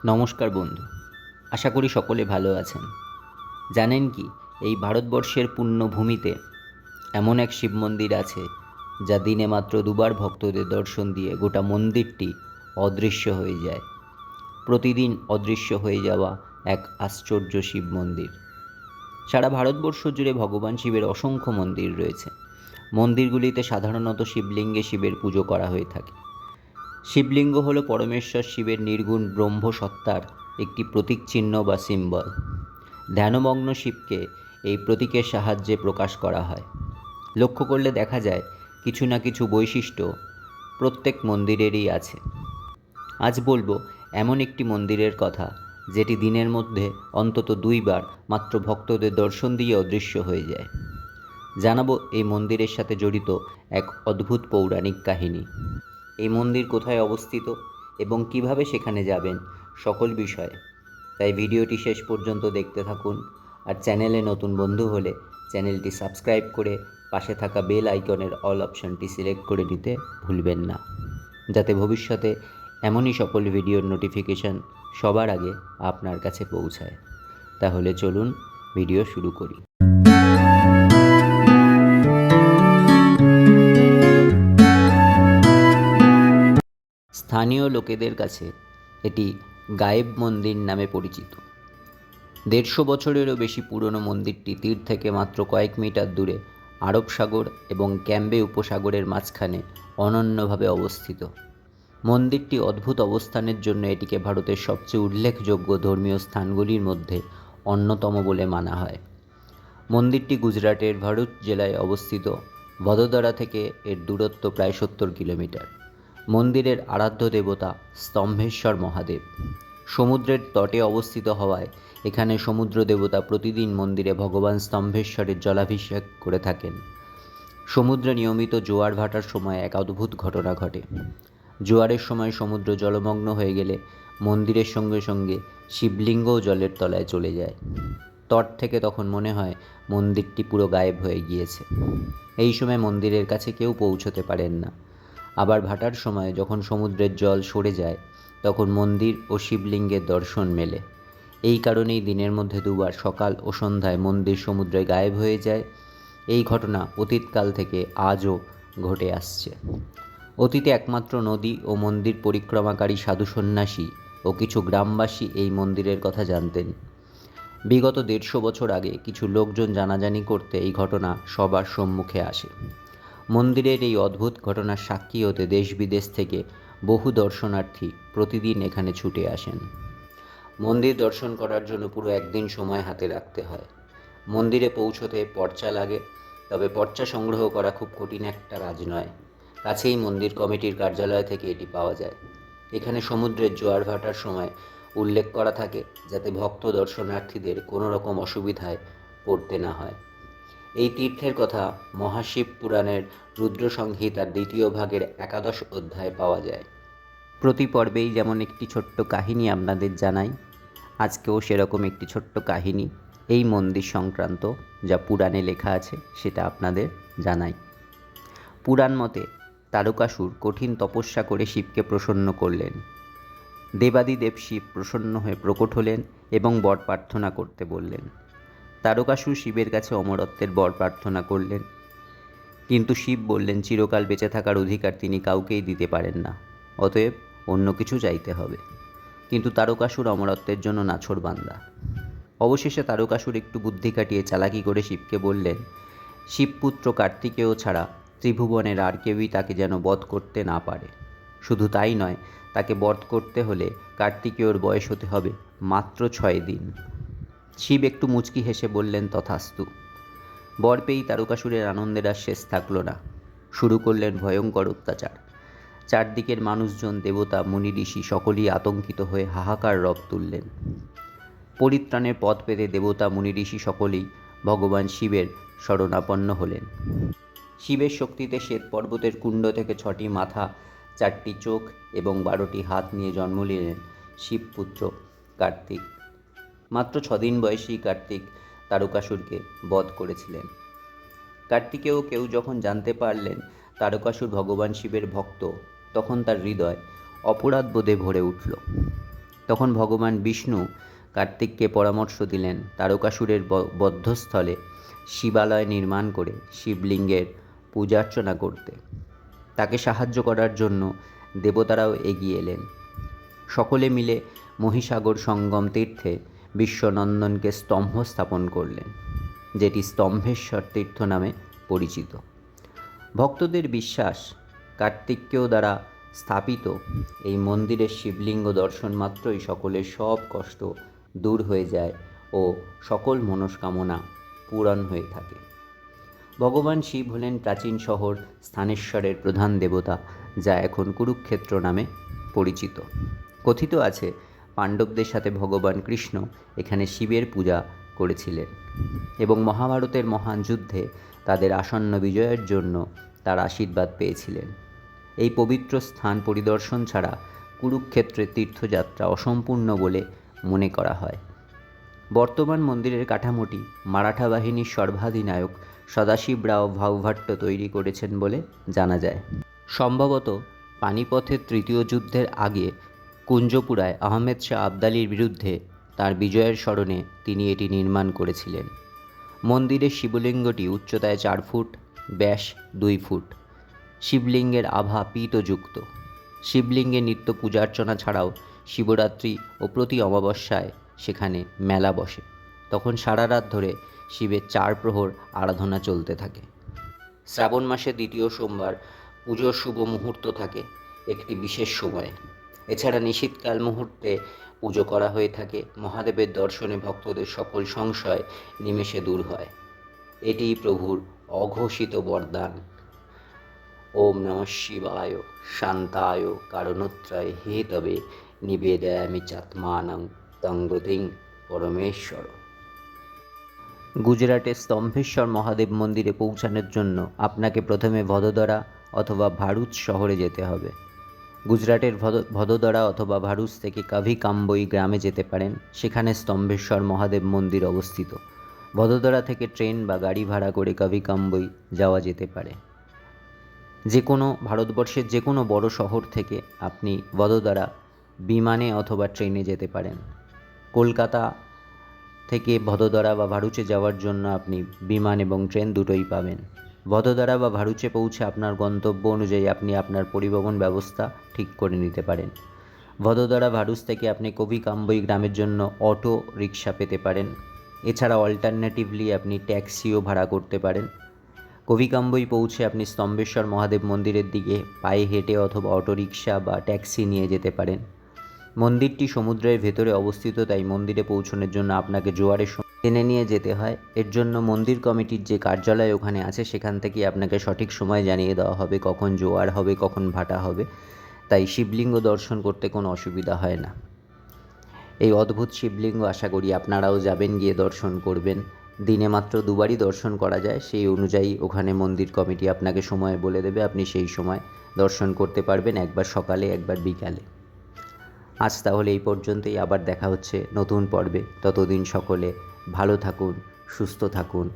নমস্কার বন্ধু, আশা করি সকলে ভালো আছেন। জানেন কি, এই ভারতবর্ষের পুণ্যভূমিতে এমন এক শিব মন্দির আছে যা দিনে মাত্র দুবার ভক্তদের দর্শন দিয়ে গোটা মন্দিরটি অদৃশ্য হয়ে যায়। প্রতিদিন অদৃশ্য হয়ে যাওয়া এক আশ্চর্য শিব মন্দির। সারা ভারতবর্ষ জুড়ে ভগবান শিবের অসংখ্য মন্দির রয়েছে। মন্দিরগুলিতে সাধারণত শিবলিঙ্গে শিবের পুজো করা হয়ে থাকে। শিবলিঙ্গ হল পরমেশ্বর শিবের নির্গুণ ব্রহ্ম সত্তার একটি প্রতীক চিহ্ন বা সিম্বল। ধ্যানমগ্ন শিবকে এই প্রতীকের সাহায্যে প্রকাশ করা হয়। লক্ষ্য করলে দেখা যায় কিছু না কিছু বৈশিষ্ট্য প্রত্যেক মন্দিরেরই আছে। আজ বলবো এমন একটি মন্দিরের কথা যেটি দিনের মধ্যে অন্তত দুইবার মাত্র ভক্তদের দর্শন দিয়ে অদৃশ্য হয়ে যায়। জানাবো এই মন্দিরের সাথে জড়িত এক অদ্ভুত পৌরাণিক কাহিনী। এই মন্দির কোথায় অবস্থিত এবং কিভাবে সেখানে যাবেন, সকল বিষয়ে। তাই ভিডিওটি শেষ পর্যন্ত দেখতে থাকুন। আর চ্যানেলে নতুন বন্ধু হলে চ্যানেলটি সাবস্ক্রাইব করে পাশে থাকা বেল আইকনের অল অপশনটি সিলেক্ট করে নিতে ভুলবেন না, যাতে ভবিষ্যতে এমনই সকল ভিডিওর নোটিফিকেশান সবার আগে আপনার কাছে পৌঁছায়। তাহলে চলুন ভিডিও শুরু করি। স্থানীয় লোকেদের কাছে এটি গায়েব মন্দির নামে পরিচিত। 150 বছরেরও বেশি পুরনো মন্দিরটি তীর থেকে মাত্র কয়েক মিটার দূরে আরব সাগর এবং ক্যাম্বে উপসাগরের মাঝখানে অনন্যভাবে অবস্থিত। মন্দিরটি অদ্ভুত অবস্থানের জন্য এটিকে ভারতের সবচেয়ে উল্লেখযোগ্য ধর্মীয় স্থানগুলির মধ্যে অন্যতম বলে মানা হয়। মন্দিরটি গুজরাটের ভরুচ জেলায় অবস্থিত। ভদোদরা থেকে এর দূরত্ব প্রায় 70 কিলোমিটার। মন্দিরের আরাধ্য দেবতা স্তম্ভেশ্বর মহাদেব। সমুদ্রের তটে অবস্থিত হওয়ায় এখানে সমুদ্র দেবতা প্রতিদিন মন্দিরে ভগবান স্তম্ভেশ্বরের জলাভিষেক করে থাকেন। সমুদ্রে নিয়মিত জোয়ার ভাটার সময় এক অদ্ভুত ঘটনা ঘটে। জোয়ারের সময় সমুদ্র জলমগ্ন হয়ে গেলে মন্দিরের সঙ্গে সঙ্গে শিবলিঙ্গও জলের তলায় চলে যায়। তট থেকে তখন মনে হয় মন্দিরটি পুরো গায়েব হয়ে গিয়েছে। এই সময় মন্দিরের কাছে কেউ পৌঁছতে পারেন না। আবার ভাটার সময় যখন সমুদ্রের জল সরে যায় তখন মন্দির ও শিবলিঙ্গের দর্শন মেলে। এই কারণেই দিনের মধ্যে দুবার সকাল ও সন্ধ্যায় মন্দির সমুদ্রে গায়েব হয়ে যায়। এই ঘটনা অতীতকাল থেকে আজও ঘটে আসছে। অতীতে একমাত্র নদী ও মন্দির পরিক্রমাকারী সাধু সন্ন্যাসী ও কিছু গ্রামবাসী এই মন্দিরের কথা জানতেন। বিগত 150 বছর আগে কিছু লোকজন জানাজানি করতে এই ঘটনা সবার সম্মুখে আসে। মন্দিরের এই অদ্ভুত ঘটনার সাক্ষী হতে দেশ বিদেশ থেকে বহু দর্শনার্থী প্রতিদিন এখানে ছুটে আসেন। মন্দির দর্শন করার জন্য পুরো একদিন সময় হাতে রাখতে হয়। মন্দিরে পৌঁছতে পর্চা লাগে, তবে পর্চা সংগ্রহ করা খুব কঠিন একটা কাজ নয়। কাছেই মন্দির কমিটির কার্যালয় থেকে এটি পাওয়া যায়। এখানে সমুদ্রের জোয়ার ভাটার সময় উল্লেখ করা থাকে যাতে ভক্ত দর্শনার্থীদের কোনো রকম অসুবিধায় পড়তে না হয়। এই তীর্থের কথা মহাশিব পুরাণের রুদ্র সংহিতার 2য় ভাগের 11 অধ্যায়ে পাওয়া যায়। প্রতি পর্বেই যেমন একটি ছোট্ট কাহিনী আপনাদের জানাই, আজকেও সেরকম একটি ছোট্ট কাহিনী এই মন্দির সংক্রান্ত যা পুরাণে লেখা আছে সেটা আপনাদের জানাই। পুরাণ মতে তারকাসুর কঠিন তপস্যা করে শিবকে প্রসন্ন করলেন। দেবাদিদেব শিব প্রসন্ন হয়ে প্রকট হলেন এবং বর প্রার্থনা করতে বললেন। তারকাসুর শিবের কাছে অমরত্বের বর প্রার্থনা করলেন, কিন্তু শিব বললেন চিরকাল বেঁচে থাকার অধিকার তিনি কাউকেই দিতে পারেন না, অতএব অন্য কিছু চাইতে হবে। কিন্তু তারকাসুর অমরত্বের জন্য নাছোড়বান্দা। অবশেষে তারকাসুর একটু বুদ্ধি কাটিয়ে চালাকি করে শিবকে বললেন, শিবপুত্র কার্তিকেয় ছাড়া ত্রিভুবনের আর কেউই তাকে যেন বধ করতে না পারে। শুধু তাই নয়, তাকে বধ করতে হলে কার্তিকেয়র বয়স হতে হবে মাত্র 6 দিন। শিব একটু মুচকি হেসে বললেন তথাস্তু। বর পেয়েই তারকাসুরের আনন্দের আর শেষ থাকল না। শুরু করলেন ভয়ঙ্কর অত্যাচার। চারদিকের মানুষজন, দেবতা, মুনি ঋষি সকলেই আতঙ্কিত হয়ে হাহাকার রব তুললেন। পরিত্রাণের পথ পেতে দেবতা, মুনি ঋষি সকলেই ভগবান শিবের শরণাপন্ন হলেন। শিবের শক্তিতে শ্বেত পর্বতের কুণ্ড থেকে 6টি মাথা, 4টি চোখ এবং 12টি হাত নিয়ে জন্ম নিলেন শিবপুত্র কার্তিক। মাত্র 6 দিন বয়সী কার্তিক তারকাসুরকে বধ করেছিলেন। কার্তিকেয় কেউ যখন জানতে পারলেন তারকাসুর ভগবান শিবের ভক্ত, তখন তার হৃদয় অপরাধ বোধে ভরে উঠল। তখন ভগবান বিষ্ণু কার্তিককে পরামর্শ দিলেন তারকাসুরের বদ্ধস্থলে শিবালয় নির্মাণ করে শিবলিঙ্গের পূজার্চনা করতে। তাকে সাহায্য করার জন্য দেবতারাও এগিয়ে এলেন। সকলে মিলে মহিসাগর সঙ্গম তীর্থে বিশ্বনন্দনকে স্তম্ভ স্থাপন করলেন, যেটি স্তম্ভেশ্বর তীর্থ নামে পরিচিত। ভক্তদের বিশ্বাস, কার্তিকেয় দ্বারা স্থাপিত এই মন্দিরের শিবলিঙ্গ দর্শন মাত্রই সকলের সব কষ্ট দূর হয়ে যায় ও সকল মনস্কামনা পূরণ হয়ে থাকে। ভগবান শিব হলেন প্রাচীন শহর স্থানেশ্বরের প্রধান দেবতা, যা এখন কুরুক্ষেত্র নামে পরিচিত। কথিত আছে পাণ্ডবদের সাথে ভগবান কৃষ্ণ এখানে শিবের পূজা করেছিলেন এবং মহাভারতের মহান যুদ্ধে তাদের আসন্ন বিজয়ের জন্য তার আশীর্বাদ পেয়েছিলেন। এই পবিত্র স্থান পরিদর্শন ছাড়া কুরুক্ষেত্রের তীর্থযাত্রা অসম্পূর্ণ বলে মনে করা হয়। বর্তমান মন্দিরের কাঠামোটি মারাঠা বাহিনীর সর্বাধিনায়ক সদাশিবরাও ভাউভাট্ট তৈরি করেছেন বলে জানা যায়। সম্ভবত পানিপথের তৃতীয় যুদ্ধের আগে কুঞ্জপুরায় আহমেদ শাহ আবদালির বিরুদ্ধে তার বিজয়ের স্মরণে তিনি এটি নির্মাণ করেছিলেন। মন্দিরের শিবলিঙ্গটি উচ্চতায় 4 ফুট, ব্যাস 2 ফুট। শিবলিঙ্গের আভা পীতযুক্ত। শিবলিঙ্গে নিত্য পূজার্চনা ছাড়াও শিবরাত্রি ও প্রতি অমাবস্যায় সেখানে মেলা বসে। তখন সারা রাত ধরে শিবের 4 প্রহর আরাধনা চলতে থাকে। শ্রাবণ মাসের দ্বিতীয় সোমবার পুজোর শুভ মুহূর্ত থাকে একটি বিশেষ সময়ে। এছাড়া নিশীথকাল মুহূর্তে পুজো করা হয়ে থাকে। মহাদেবের দর্শনে ভক্তদের সকল সংশয় নিমেষে দূর হয়। এটিই প্রভুর অঘোষিত বরদান। ওম নমঃ শিবায় শান্তায় কারণোত্রায় হেতবে নিবেদয়ামি চাত্মানং তঙ্গতিং পরমেশ্বর। গুজরাটের স্তম্ভেশ্বর মহাদেব মন্দিরে পৌঁছানোর জন্য আপনাকে প্রথমে ভদোদরা অথবা ভারুচ শহরে যেতে হবে। গুজরাটের ভদোদরা অথবা ভারুচ থেকে কাভিকাম্বই গ্রামে যেতে পারেন। সেখানে স্তম্ভেশ্বর মহাদেব মন্দির অবস্থিত। ভদোদরা থেকে ট্রেন বা গাড়ি ভাড়া করে কাভিকাম্বই যাওয়া যেতে পারে। ভারতবর্ষের যে কোনো বড় শহর থেকে আপনি ভদোদরা বিমানে অথবা ট্রেনে যেতে পারেন। কলকাতা থেকে ভদোদরা বা ভারুচে যাওয়ার জন্য আপনি বিমান এবং ট্রেন দুটোই পাবেন। ভদোদরা বা ভারুচে পৌঁছে আপনার গন্তব্য অনুযায়ী আপনি আপনার পরিবহন ব্যবস্থা ঠিক করে নিতে পারেন। ভদোদরা ভারুচ থেকে আপনি কাভিকাম্বই গ্রামের জন্য অটো রিক্সা পেতে পারেন। এছাড়া অল্টারনেটিভলি আপনি ট্যাক্সিও ভাড়া করতে পারেন। কাভিকাম্বই পৌঁছে আপনি স্তম্ভেশ্বর মহাদেব মন্দিরের দিকে পায়ে হেঁটে অথবা অটোরিকশা বা ট্যাক্সি নিয়ে যেতে পারেন। মন্দিরটি সমুদ্রের ভেতরে অবস্থিত, তাই মন্দিরে পৌঁছানোর জন্য আপনাকে জোয়ারের সময় টেনে নিয়ে যেতে হয়। এর জন্য মন্দির কমিটির যে কার্যালয় ওখানে আছে সেখান থেকে আপনাকে সঠিক সময় জানিয়ে দেওয়া হবে কখন জোয়ার হবে, কখন ভাটা হবে। তাই শিবলিঙ্গ দর্শন করতে কোনো অসুবিধা হয় না। এই অদ্ভুত শিবলিঙ্গ আশা করি আপনারাও যাবেন, গিয়ে দর্শন করবেন। দিনে মাত্র 2 বারই দর্শন করা যায়। সেই অনুযায়ী ওখানে মন্দির কমিটি আপনাকে সময় বলে দেবে, আপনি সেই সময় দর্শন করতে পারবেন, একবার সকালে একবার বিকালে। আজ তাহলে এই পর্যন্তই। আবার দেখা হচ্ছে নতুন পর্বে। ততদিন সকলে ভালো থাকুন, সুস্থ থাকুন।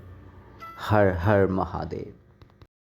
হর হর মহাদেব।